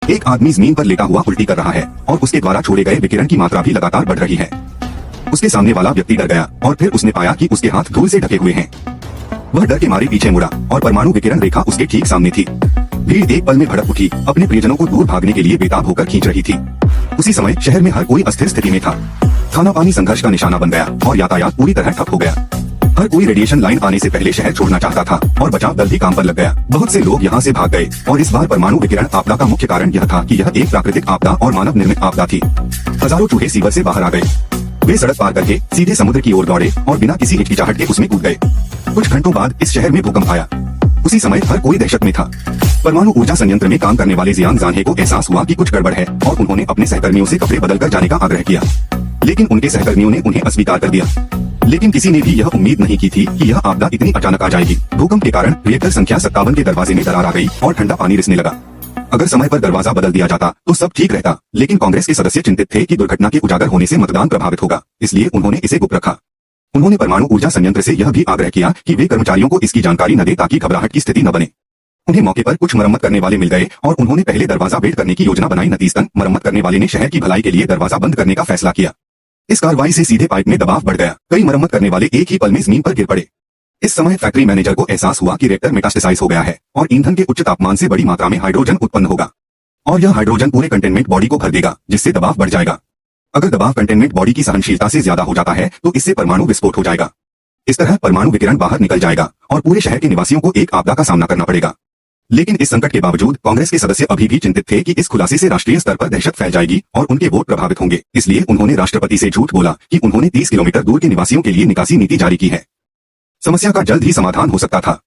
एक आदमी जमीन पर लेटा हुआ उल्टी कर रहा है और उसके द्वारा छोड़े गए विकिरण की मात्रा भी लगातार बढ़ रही है। उसके सामने वाला व्यक्ति डर गया और फिर उसने पाया कि उसके हाथ धूल से ढके हुए हैं। वह डर के मारे पीछे मुड़ा और परमाणु विकिरण रेखा उसके ठीक सामने थी। भीड़ एक पल में भड़क उठी, अपने प्रियजनों को दूर भागने के लिए बेताब होकर खींच रही थी। उसी समय शहर में हर कोई अस्थिर स्थिति में था। खाना पानी संघर्ष का निशाना बन गया और यातायात पूरी तरह ठप हो गया। हर कोई रेडिएशन लाइन आने से पहले शहर छोड़ना चाहता था और बचाव दल भी काम पर लग गया। बहुत से लोग यहाँ से भाग गए और इस बार परमाणु विकिरण आपदा का मुख्य कारण यह था कि यह एक प्राकृतिक आपदा और मानव निर्मित आपदा थी। हजारों चूहे सीवर से बाहर आ गए। वे सड़क पार करके सीधे समुद्र की ओर दौड़े और बिना किसी हिचकिचाहट के उसमें कूद गए। कुछ घंटों बाद इस शहर में भूकंप आया। उसी समय हर कोई दहशत में था। परमाणु ऊर्जा संयंत्र में काम करने वाले जियांग जान्हे को एहसास हुआ कि कुछ गड़बड़ है और उन्होंने अपने सहकर्मियों से कपड़े बदलकर जाने का आग्रह किया, लेकिन उनके सहकर्मियों ने उन्हें अस्वीकार कर दिया। लेकिन किसी ने भी यह उम्मीद नहीं की थी कि यह आपदा इतनी अचानक आ जाएगी। भूकंप के कारण रिएक्टर संख्या 57 के दरवाजे में दरार आ गई और ठंडा पानी रिसने लगा। अगर समय पर दरवाजा बदल दिया जाता तो सब ठीक रहता, लेकिन कांग्रेस के सदस्य चिंतित थे कि दुर्घटना के उजागर होने से मतदान प्रभावित होगा, इसलिए उन्होंने इसे गुप्त रखा। उन्होंने परमाणु ऊर्जा संयंत्र से यह भी आग्रह किया कि वे कर्मचारियों को इसकी जानकारी न दें ताकि घबराहट की स्थिति न बने। उन्हें मौके पर कुछ मरम्मत करने वाले मिल गए और उन्होंने पहले दरवाजा बेड़ करने की योजना बनाई। नतीजतन मरम्मत करने वाले ने शहर की भलाई के लिए दरवाजा बंद करने का फैसला किया। इस कार्रवाई से सीधे पाइप में दबाव बढ़ गया। कई मरम्मत करने वाले एक ही पल में जमीन पर गिर पड़े। इस समय फैक्ट्री मैनेजर को एहसास हुआ कि रिएक्टर मेटास्टेसाइज हो गया है और ईंधन के उच्च तापमान से बड़ी मात्रा में हाइड्रोजन उत्पन्न होगा और यह हाइड्रोजन पूरे कंटेनमेंट बॉडी को भर देगा, जिससे दबाव बढ़ जाएगा। अगर दबाव कंटेनमेंट बॉडी की सहनशीलता से ज्यादा हो जाता है तो इससे परमाणु विस्फोट हो जाएगा। इस तरह परमाणु विकिरण बाहर निकल जाएगा और पूरे शहर के निवासियों को एक आपदा का सामना करना पड़ेगा। लेकिन इस संकट के बावजूद कांग्रेस के सदस्य अभी भी चिंतित थे कि इस खुलासे से राष्ट्रीय स्तर पर दहशत फैल जाएगी और उनके वोट प्रभावित होंगे। इसलिए उन्होंने राष्ट्रपति से झूठ बोला कि उन्होंने 30 किलोमीटर दूर के निवासियों के लिए निकासी नीति जारी की है। समस्या का जल्द ही समाधान हो सकता था।